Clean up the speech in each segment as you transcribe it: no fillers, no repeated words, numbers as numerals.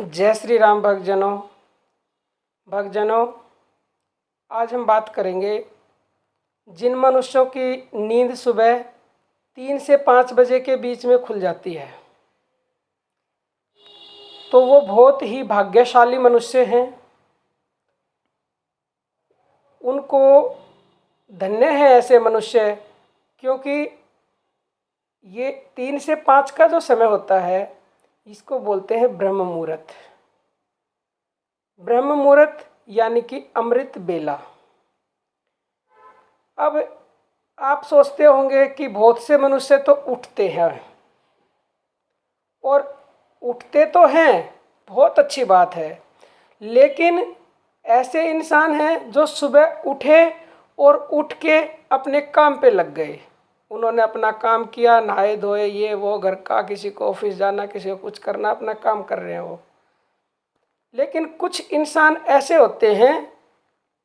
जय श्री राम भक्तजनों, आज हम बात करेंगे जिन मनुष्यों की नींद सुबह 3 से 5 बजे के बीच में खुल जाती है तो वो बहुत ही भाग्यशाली मनुष्य हैं। उनको धन्य है ऐसे मनुष्य, क्योंकि ये 3 से 5 का जो समय होता है इसको बोलते हैं ब्रह्म मुहूर्त। ब्रह्म मुहूर्त यानी कि अमृत बेला। अब आप सोचते होंगे कि बहुत से मनुष्य तो उठते हैं, और उठते तो हैं, बहुत अच्छी बात है, लेकिन ऐसे इंसान हैं जो सुबह उठे और उठ के अपने काम पे लग गए। उन्होंने अपना काम किया, नहाए धोए, ये वो, घर का, किसी को ऑफिस जाना, किसी को कुछ करना, अपना काम कर रहे हैं वो। लेकिन कुछ इंसान ऐसे होते हैं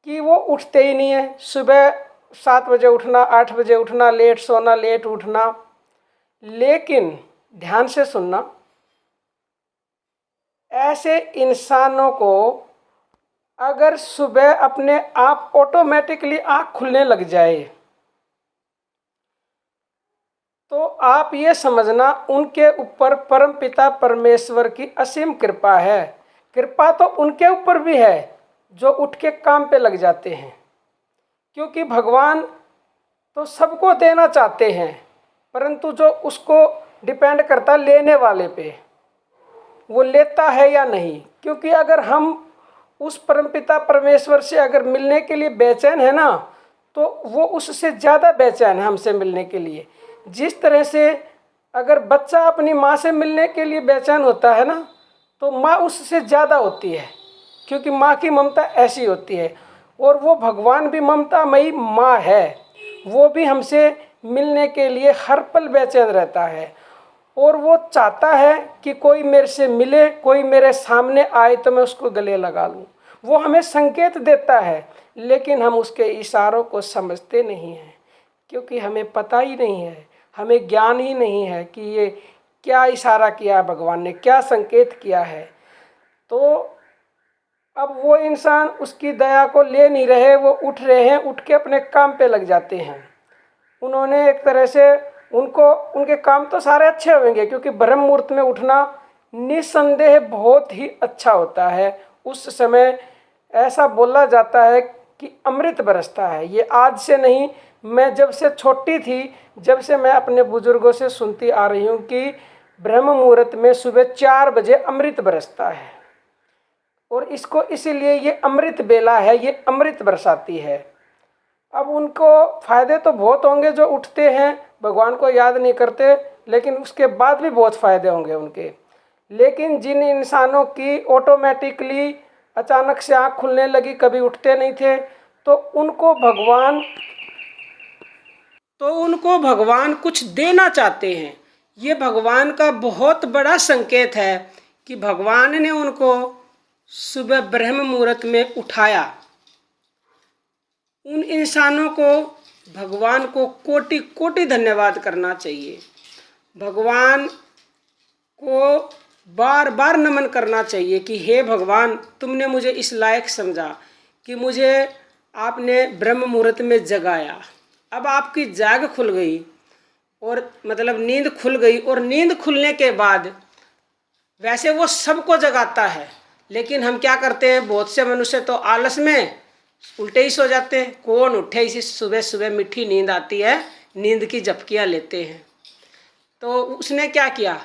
कि वो उठते ही नहीं है। सुबह 7 बजे उठना, 8 बजे उठना, लेट सोना, लेट उठना। लेकिन ध्यान से सुनना, ऐसे इंसानों को अगर सुबह अपने आप ऑटोमेटिकली आँख खुलने लग जाए तो आप ये समझना उनके ऊपर परमपिता परमेश्वर की असीम कृपा है। कृपा तो उनके ऊपर भी है जो उठ के काम पे लग जाते हैं, क्योंकि भगवान तो सबको देना चाहते हैं, परंतु जो उसको डिपेंड करता लेने वाले पे, वो लेता है या नहीं। क्योंकि अगर हम उस परमपिता परमेश्वर से अगर मिलने के लिए बेचैन है ना, तो वो उससे ज़्यादा बेचैन है हमसे मिलने के लिए। जिस तरह से अगर बच्चा अपनी माँ से मिलने के लिए बेचैन होता है ना, तो माँ उससे ज़्यादा होती है, क्योंकि माँ की ममता ऐसी होती है। और वो भगवान भी ममतामयी माँ है, वो भी हमसे मिलने के लिए हर पल बेचैन रहता है, और वो चाहता है कि कोई मेरे से मिले, कोई मेरे सामने आए तो मैं उसको गले लगा लूँ। वो हमें संकेत देता है, लेकिन हम उसके इशारों को समझते नहीं हैं, क्योंकि हमें पता ही नहीं है, हमें ज्ञान ही नहीं है कि ये क्या इशारा किया है भगवान ने, क्या संकेत किया है। तो अब वो इंसान उसकी दया को ले नहीं रहे, वो उठ रहे हैं, उठ के अपने काम पे लग जाते हैं। उन्होंने एक तरह से उनके काम तो सारे अच्छे होंगे, क्योंकि ब्रह्म मुहूर्त में उठना निस्संदेह बहुत ही अच्छा होता है। उस समय ऐसा बोला जाता है कि अमृत बरसता है। ये आज से नहीं, मैं जब से छोटी थी, जब से मैं अपने बुजुर्गों से सुनती आ रही हूँ कि ब्रह्म मुहूर्त में सुबह 4 बजे अमृत बरसता है, और इसको इसीलिए ये अमृत बेला है, ये अमृत बरसाती है। अब उनको फ़ायदे तो बहुत होंगे जो उठते हैं, भगवान को याद नहीं करते, लेकिन उसके बाद भी बहुत फ़ायदे होंगे उनके। लेकिन जिन इंसानों की ऑटोमेटिकली अचानक से आँख खुलने लगी, कभी उठते नहीं थे, तो उनको भगवान कुछ देना चाहते हैं। ये भगवान का बहुत बड़ा संकेत है कि भगवान ने उनको सुबह ब्रह्म मुहूर्त में उठाया। उन इंसानों को भगवान को कोटि कोटि धन्यवाद करना चाहिए। भगवान को बार बार नमन करना चाहिए कि हे भगवान, तुमने मुझे इस लायक समझा कि मुझे आपने ब्रह्म मुहूर्त में जगाया। अब आपकी जाग खुल गई, और मतलब नींद खुल गई, और नींद खुलने के बाद वैसे वो सबको जगाता है, लेकिन हम क्या करते हैं, बहुत से मनुष्य तो आलस में उल्टे ही सो जाते हैं। कौन उठे, इसी सुबह सुबह मीठी नींद आती है, नींद की झपकियाँ लेते हैं। तो उसने क्या किया,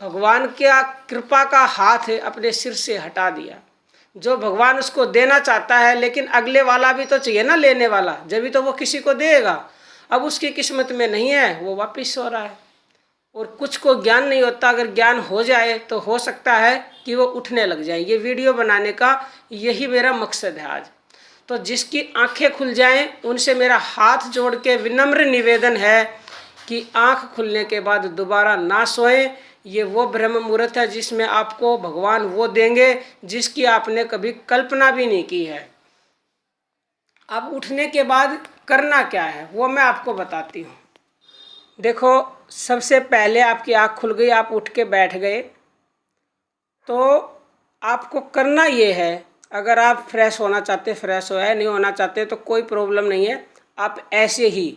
भगवान क्या कृपा का हाथ अपने सिर से हटा दिया। जो भगवान उसको देना चाहता है, लेकिन अगले वाला भी तो चाहिए ना, लेने वाला, जब भी तो वो किसी को देगा। अब उसकी किस्मत में नहीं है, वो वापिस सो रहा है। और कुछ को ज्ञान नहीं होता, अगर ज्ञान हो जाए तो हो सकता है कि वो उठने लग जाए। ये वीडियो बनाने का यही मेरा मकसद है आज। तो जिसकी आंखें खुल जाएं, उनसे मेरा हाथ जोड़ के विनम्र निवेदन है कि आंख खुलने के बाद दोबारा ना सोएं। ये वो ब्रह्म मुहूर्त है जिसमें आपको भगवान वो देंगे जिसकी आपने कभी कल्पना भी नहीं की है। अब उठने के बाद करना क्या है वो मैं आपको बताती हूँ। देखो, सबसे पहले आपकी आँख खुल गई, आप उठ के बैठ गए, तो आपको करना ये है, अगर आप फ्रेश होना चाहते फ्रेश हो, है नहीं होना चाहते तो कोई प्रॉब्लम नहीं है। आप ऐसे ही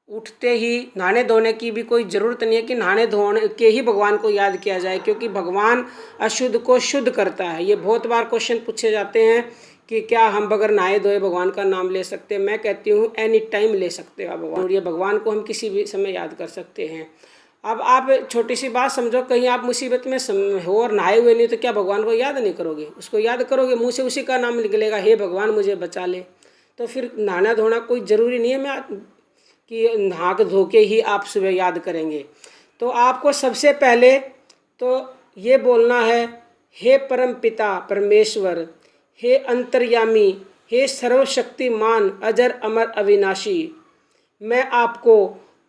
उठते ही नहाने धोने की भी कोई ज़रूरत नहीं है कि नहाने धोने के ही भगवान को याद किया जाए, क्योंकि भगवान अशुद्ध को शुद्ध करता है। ये बहुत बार क्वेश्चन पूछे जाते हैं कि क्या हम बगैर नहाए धोए भगवान का नाम ले सकते हैं। मैं कहती हूँ एनी टाइम ले सकते हो आप भगवान, और ये भगवान को हम किसी भी समय याद कर सकते हैं। अब आप छोटी सी बात समझो, कहीं आप मुसीबत में हो और नहाए हुए नहीं तो क्या भगवान को याद नहीं करोगे? उसको याद करोगे, मुँह से उसी का नाम निकलेगा, हे भगवान मुझे बचा ले। तो फिर नहाना धोना कोई ज़रूरी नहीं है मैं कि नहा के धो के ही आप सुबह याद करेंगे। तो आपको सबसे पहले तो ये बोलना है, हे परम पिता परमेश्वर, हे अंतर्यामी, हे सर्वशक्तिमान अजर अमर अविनाशी, मैं आपको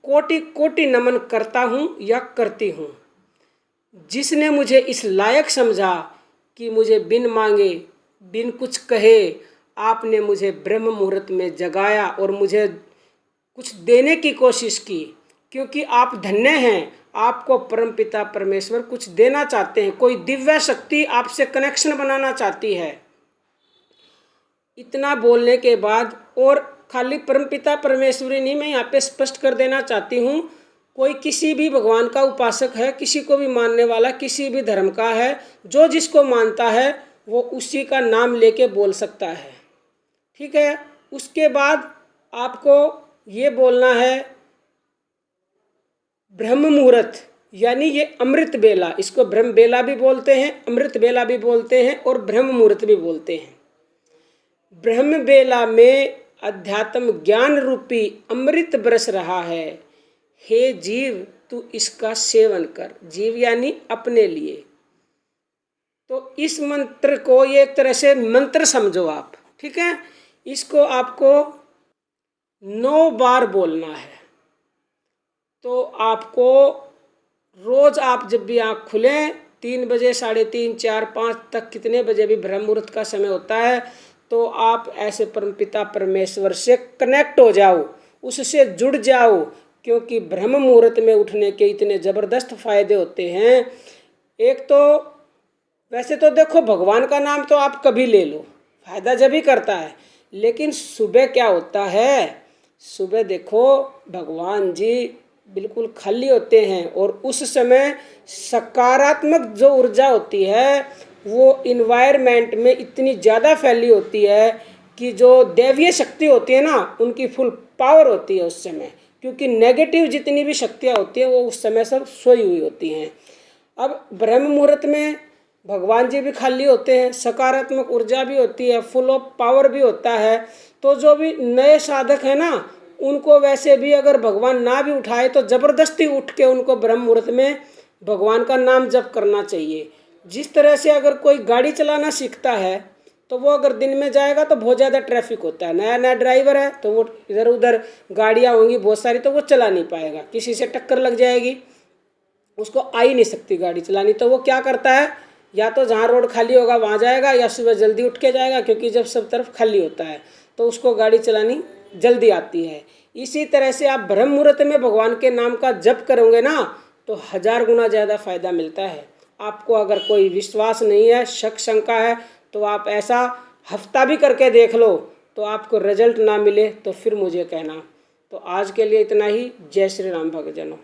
कोटि कोटि नमन करता हूँ या करती हूँ, जिसने मुझे इस लायक समझा कि मुझे बिन मांगे बिन कुछ कहे आपने मुझे ब्रह्म मुहूर्त में जगाया और मुझे कुछ देने की कोशिश की, क्योंकि आप धन्य हैं। आपको परमपिता परमेश्वर कुछ देना चाहते हैं, कोई दिव्य शक्ति आपसे कनेक्शन बनाना चाहती है। इतना बोलने के बाद, और खाली परमपिता परमेश्वरी नहीं, मैं यहाँ पे स्पष्ट कर देना चाहती हूँ, कोई किसी भी भगवान का उपासक है, किसी को भी मानने वाला, किसी भी धर्म का है, जो जिसको मानता है वो उसी का नाम लेके बोल सकता है। ठीक है। उसके बाद आपको ये बोलना है ब्रह्म मुहूर्त, यानी ये अमृत बेला, इसको ब्रह्म बेला भी बोलते हैं, अमृत बेला भी बोलते हैं और ब्रह्म मुहूर्त भी बोलते हैं। ब्रह्म बेला में अध्यात्म ज्ञान रूपी अमृत बरस रहा है। हे जीव तू इसका सेवन कर, जीव यानी अपने लिए। तो इस मंत्र को ये एक तरह से मंत्र समझो आप, ठीक है। इसको आपको 9 बार बोलना है। तो आपको रोज़ आप जब भी आँख खुलें 3 बजे, 3:30, 4, 5 तक, कितने बजे भी ब्रह्म मुहूर्त का समय होता है, तो आप ऐसे परमपिता परमेश्वर से कनेक्ट हो जाओ, उससे जुड़ जाओ, क्योंकि ब्रह्म मुहूर्त में उठने के इतने ज़बरदस्त फ़ायदे होते हैं। एक तो वैसे तो देखो भगवान का नाम तो आप कभी ले लो, फ़ायदा जब ही करता है, लेकिन सुबह क्या होता है, सुबह देखो भगवान जी बिल्कुल खाली होते हैं और उस समय सकारात्मक जो ऊर्जा होती है वो इन्वायरमेंट में इतनी ज़्यादा फैली होती है कि जो दैवीय शक्ति होती है ना, उनकी फुल पावर होती है उस समय, क्योंकि नेगेटिव जितनी भी शक्तियाँ होती हैं वो उस समय सब सोई हुई होती हैं। अब ब्रह्म मुहूर्त में भगवान जी भी खाली होते हैं, सकारात्मक ऊर्जा भी होती है, फुल ऑफ पावर भी होता है। तो जो भी नए साधक हैं ना, उनको वैसे भी अगर भगवान ना भी उठाए तो ज़बरदस्ती उठ के उनको ब्रह्म मुहूर्त में भगवान का नाम जप करना चाहिए। जिस तरह से अगर कोई गाड़ी चलाना सीखता है तो वो अगर दिन में जाएगा तो बहुत ज़्यादा ट्रैफिक होता है, नया नया ड्राइवर है तो वो इधर उधर गाड़ियाँ होंगी बहुत सारी, तो वो चला नहीं पाएगा, किसी से टक्कर लग जाएगी, उसको आ ही नहीं सकती गाड़ी चलानी। तो वो क्या करता है, या तो जहाँ रोड खाली होगा वहाँ जाएगा, या सुबह जल्दी उठ के जाएगा, क्योंकि जब सब तरफ खाली होता है तो उसको गाड़ी चलानी जल्दी आती है। इसी तरह से आप ब्रह्म मुहूर्त में भगवान के नाम का जप करोगे ना तो 1000 गुना ज़्यादा फ़ायदा मिलता है। आपको अगर कोई विश्वास नहीं है, शक शंका है, तो आप ऐसा हफ्ता भी करके देख लो, तो आपको रिजल्ट ना मिले तो फिर मुझे कहना। तो आज के लिए इतना ही। जय श्री राम भक्तजनों।